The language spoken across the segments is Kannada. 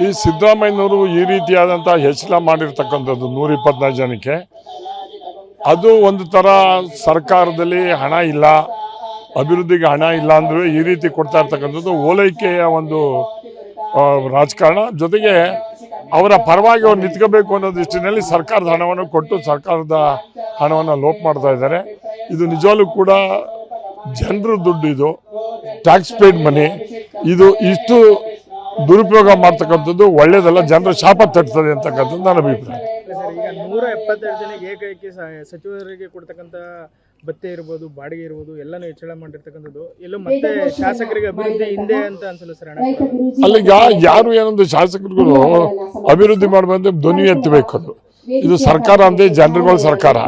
ಈ ಸಿದ್ದರಾಮಯ್ಯನವರು ಈ ರೀತಿಯಾದಂಥ ಹೆಚ್ಚಳ ಮಾಡಿರ್ತಕ್ಕಂಥದ್ದು 124 ಜನಕ್ಕೆ ಅದು ಒಂದು ಥರ ಸರ್ಕಾರದಲ್ಲಿ ಹಣ ಇಲ್ಲ, ಅಭಿವೃದ್ಧಿಗೆ ಹಣ ಇಲ್ಲ ಅಂದರೆ ಈ ರೀತಿ ಕೊಡ್ತಾ ಇರ್ತಕ್ಕಂಥದ್ದು ಓಲೈಕೆಯ ಒಂದು ರಾಜಕಾರಣ. ಜೊತೆಗೆ ಅವರ ಪರವಾಗಿ ಅವ್ರು ನಿಂತ್ಕೋಬೇಕು ಅನ್ನೋ ದೃಷ್ಟಿನಲ್ಲಿ ಸರ್ಕಾರದ ಹಣವನ್ನು ಕೊಟ್ಟು ಸರ್ಕಾರದ ಹಣವನ್ನು ಲೋಪ್ ಮಾಡ್ತಾ ಇದ್ದಾರೆ. ಇದು ನಿಜವಾಗ್ಲೂ ಕೂಡ ಜನರ ದುಡ್ಡು, ಇದು ಟ್ಯಾಕ್ಸ್ ಪೇಡ್ ಮನಿ. ಇದು ಇಷ್ಟು ದುರುಪಯೋಗ ಮಾಡ್ತಕ್ಕಂಥದ್ದು ಒಳ್ಳೇದಲ್ಲ, ಜನರ ಶಾಪ ತಟ್ತದೆ ಅಂತಕ್ಕಂಥದ್ದು ನನ್ನ ಅಭಿಪ್ರಾಯ. ಈಗ 172 ಜನಕ್ಕೆ ಏಕೈಕಿ ಸಚಿವರಿಗೆ ಕೊಡ್ತಕ್ಕಂಥ ಭತ್ಯೆ ಇರ್ಬೋದು, ಬಾಡಿಗೆ ಇರ್ಬೋದು, ಎಲ್ಲನೂ ಹೆಚ್ಚಳ ಮಾಡಿರ್ತಕ್ಕಂಥದ್ದು ಎಲ್ಲೂ ಮತ್ತೆ ಶಾಸಕರಿಗೆ ಅಭಿವೃದ್ಧಿ ಹಿಂದೆ ಅಂತ ಅನ್ಸಲ್ಲ ಸರ್? ಅಲ್ಲಿಗ ಯಾರು ಏನೊಂದು ಶಾಸಕರುಗಳು ಅಭಿವೃದ್ಧಿ ಮಾಡುವಂತೆ ಧ್ವನಿ ಎತ್ತಬೇಕು. ಅದು ಇದು ಸರ್ಕಾರ ಅಂದ್ರೆ ಜನರುಗಳ ಸರ್ಕಾರ.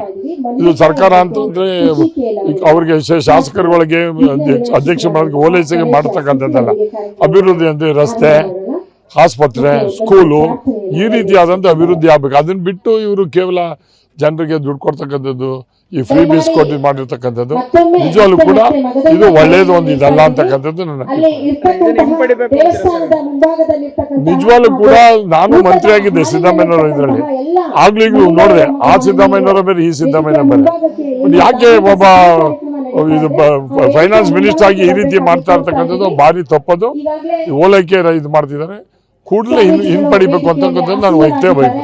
ಇದು ಸರ್ಕಾರ ಅಂತಂದ್ರೆ ಅವ್ರಿಗೆ ಶಾಸಕರುಗಳಿಗೆ ಅಧ್ಯಕ್ಷ ಮಾಡೋದಕ್ಕೆ ಓಲೈಸಿಗೆ ಮಾಡ್ತಕ್ಕಂಥದ್ದಲ್ಲ. ಅಭಿವೃದ್ಧಿ ಅಂದ್ರೆ ರಸ್ತೆ, ಆಸ್ಪತ್ರೆ, ಸ್ಕೂಲು, ಈ ರೀತಿಯಾದಂಥ ಅಭಿವೃದ್ಧಿ ಆಗಬೇಕು. ಅದನ್ನ ಬಿಟ್ಟು ಇವರು ಕೇವಲ ಜನರಿಗೆ ದುಡ್ಡು ಕೊಡ್ತಕ್ಕಂಥದ್ದು, ಈ ಫ್ರೀ ಬೀಸ್ ಕೊಟ್ಟು ಮಾಡಿರ್ತಕ್ಕಂಥದ್ದು ನಿಜವಾಗ್ಲೂ ಕೂಡ ಇದು ಒಳ್ಳೇದು ಒಂದು ಇದಲ್ಲ ಅಂತಕ್ಕಂಥದ್ದು ನನ್ನ ನಿಜವಾಗ್ಲೂ ಕೂಡ. ನಾನು ಮಂತ್ರಿ ಆಗಿದ್ದೆ ಸಿದ್ದರಾಮಯ್ಯನವರ ಇದರಲ್ಲಿ, ಆಗ್ಲೂ ನೋಡಿದೆ. ಆ ಸಿದ್ದರಾಮಯ್ಯನವರ ಬೇರೆ, ಈ ಸಿದ್ದರಾಮಯ್ಯ ಬೇರೆ. ಯಾಕೆ ಒಬ್ಬ ಇದು ಫೈನಾನ್ಸ್ ಮಿನಿಸ್ಟರ್ ಆಗಿ ಈ ರೀತಿ ಮಾಡ್ತಾ ಇರ್ತಕ್ಕಂಥದ್ದು ಭಾರಿ ತಪ್ಪದು. ಓಲೈಕೆ ಇದು ಮಾಡ್ತಿದ್ದಾರೆ, ಕೂಡಲೇ ಹಿಂಪಡಿಬೇಕು ಅಂತಕ್ಕಂಥದ್ದು ನಾನು ವೈಯಕ್ತಿಕ ಬಯಕೆ.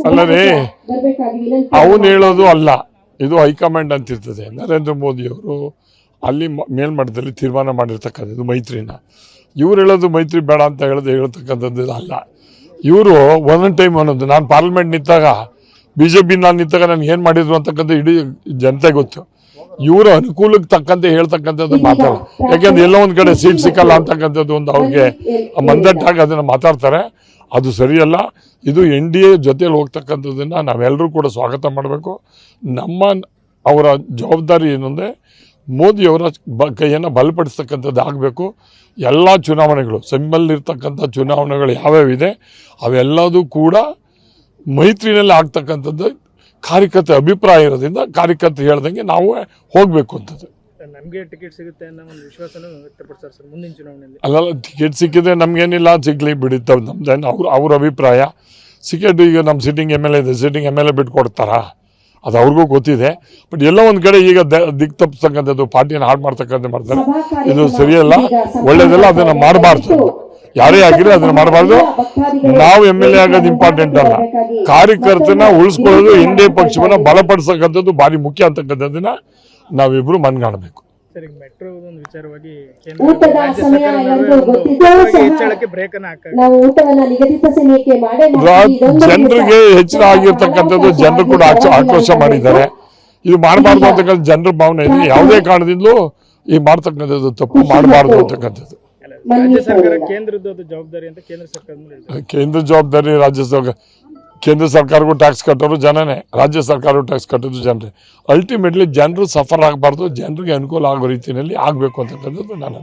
ಅಲ್ಲದೆ ಅವನು ಹೇಳೋದು ಅಲ್ಲ, ಇದು ಹೈಕಮಾಂಡ್ ಅಂತಿರ್ತದೆ. ನರೇಂದ್ರ ಮೋದಿ ಅವರು ಅಲ್ಲಿ ಮೇಲ್ಮಟ್ಟದಲ್ಲಿ ತೀರ್ಮಾನ ಮಾಡಿರ್ತಕ್ಕಂಥದ್ದು ಮೈತ್ರಿನ. ಇವ್ರು ಹೇಳೋದು ಮೈತ್ರಿ ಬೇಡ ಅಂತ ಹೇಳ್ತಕ್ಕಂಥದ್ದು ಅಲ್ಲ. ಇವರು ಒಂದೊಂದು ಟೈಮ್ ಅನ್ನೋದು, ನಾನು ಪಾರ್ಲಿಮೆಂಟ್ ನಿಂತಾಗ BJP ನಾನು ನಿಂತಾಗ ನನಗೆ ಏನು ಮಾಡಿದ್ರು ಅಂತಕ್ಕಂಥ ಇಡೀ ಜನತೆಗೆ ಗೊತ್ತು. ಇವರ ಅನುಕೂಲಕ್ಕೆ ತಕ್ಕಂತೆ ಹೇಳ್ತಕ್ಕಂಥದ್ದು ಮಾತಾಡ, ಯಾಕೆಂದ್ರೆ ಎಲ್ಲೋ ಒಂದು ಕಡೆ ಸೀಟ್ ಸಿಕ್ಕಲ್ಲ ಅಂತಕ್ಕಂಥದ್ದು ಒಂದು ಅವ್ರಿಗೆ ಮಂದಟ್ಟಾಗಿ ಅದನ್ನು ಮಾತಾಡ್ತಾರೆ. ಅದು ಸರಿಯಲ್ಲ. ಇದು NDA ಜೊತೆಯಲ್ಲಿ ಹೋಗ್ತಕ್ಕಂಥದ್ದನ್ನು ನಾವೆಲ್ಲರೂ ಕೂಡ ಸ್ವಾಗತ ಮಾಡಬೇಕು. ಅವರ ಜವಾಬ್ದಾರಿ ಏನಂದರೆ ಮೋದಿಯವರ ಕೈಯನ್ನು ಬಲಪಡಿಸ್ತಕ್ಕಂಥದ್ದು ಆಗಬೇಕು. ಎಲ್ಲ ಚುನಾವಣೆಗಳು, ಸೆಮ್ಮಲ್ಲಿರ್ತಕ್ಕಂಥ ಚುನಾವಣೆಗಳು ಯಾವ್ಯಾವಿದೆ ಅವೆಲ್ಲದೂ ಕೂಡ ಮೈತ್ರಿನಲ್ಲಿ ಆಗ್ತಕ್ಕಂಥದ್ದು ಕಾರ್ಯಕರ್ತ ಅಭಿಪ್ರಾಯ ಇರೋದ್ರಿಂದ ಕಾರ್ಯಕರ್ತರು ಹೇಳ್ದಂಗೆ ನಾವು ಹೋಗಬೇಕು ಅಂತದ್ದು. ನಮಗೆ ಟಿಕೆಟ್ ಸಿಗುತ್ತೆ ಅನ್ನೋ ಒಂದು ವಿಶ್ವಾಸನೂ ವ್ಯಕ್ತಪಡಿಸ್ತಾರೆ ಸರ್ ಮುಂದಿನ ಚುನಾವಣೆಯಲ್ಲಿ. ಅಲ್ಲ, ಟಿಕೆಟ್ ಸಿಕ್ಕಿದ್ರೆ ನಮಗೇನಿಲ್ಲ, ಸಿಗ್ಲಿ ಬಿಡುತ್ತೆ, ನಮ್ದೇನು ಅವ್ರ ಅಭಿಪ್ರಾಯ. ಟಿಕೆಟ್ ಈಗ ನಮ್ಮ ಸಿಟ್ಟಿಂಗ್ MLA ಇದೆ, ಸಿಟ್ಟಿಂಗ್ MLA ಬಿಟ್ಟು ಕೊಡ್ತಾರಾ? ಅದು ಅವ್ರಿಗೂ ಗೊತ್ತಿದೆ. ಬಟ್ ಎಲ್ಲ ಒಂದು ಕಡೆ ಈಗ ದಿಕ್ ತಪ್ಪಿಸ್ತಕ್ಕಂಥದ್ದು, ಪಾರ್ಟಿಯನ್ನು ಹಾಳು ಮಾಡ್ತಕ್ಕಂಥ ಮಾಡ್ತಾರೆ. ಇದು ಸರಿಯಲ್ಲ, ಒಳ್ಳೇದಲ್ಲ, ಅದನ್ನು ಮಾಡಬಾರ್ದು. ಯಾರೇ ಆಗಿರಿ ಅದನ್ನ ಮಾಡಬಾರ್ದು. ನಾವು MLA ಆಗೋದು ಇಂಪಾರ್ಟೆಂಟ್ ಅಲ್ಲ, ಕಾರ್ಯಕರ್ತನ ಉಳಿಸ್ಕೊಳ್ಳೋದು, NDA ಪಕ್ಷವನ್ನ ಬಲಪಡಿಸತಕ್ಕಂಥದ್ದು ಭಾರಿ ಮುಖ್ಯ ಅಂತಕ್ಕಂಥದ್ದನ್ನ ನಾವಿಬ್ರು ಮನಗಾಣಬೇಕು. ಜನರಿಗೆ ಹೆಚ್ಚಳ ಆಗಿರ್ತಕ್ಕಂಥದ್ದು ಜನರು ಕೂಡ ಆಕ್ರೋಶ ಮಾಡಿದ್ದಾರೆ. ಇದು ಮಾಡಬಾರ್ದು ಅಂತಕ್ಕಂಥ ಜನರ ಭಾವನೆ ಇದೆ. ಯಾವುದೇ ಕಾರಣದಿಂದಲೂ ಈ ಮಾಡ್ತಕ್ಕಂಥದ್ದು ತಪ್ಪು ಮಾಡಬಾರ್ದು ಅಂತಕ್ಕಂಥದ್ದು. ಕೇಂದ್ರ ಜವಾಬ್ದಾರಿ ರಾಜ್ಯ ಕೇಂದ್ರ ಸರ್ಕಾರಕ್ಕೂ ಟ್ಯಾಕ್ಸ್ ಕಟ್ಟೋರು ಜನನೇ, ರಾಜ್ಯ ಸರ್ಕಾರಕ್ಕೂ ಟ್ಯಾಕ್ಸ್ ಕಟ್ಟೋದು ಜನರೇ. ಅಲ್ಟಿಮೇಟ್ಲಿ ಜನರು ಸಫರ್ ಆಗಬಾರ್ದು, ಜನರಿಗೆ ಅನುಕೂಲ ಆಗೋ ರೀತಿಯಲ್ಲಿ ಆಗಬೇಕು ಅಂತಕ್ಕಂಥದ್ದು ನಾನು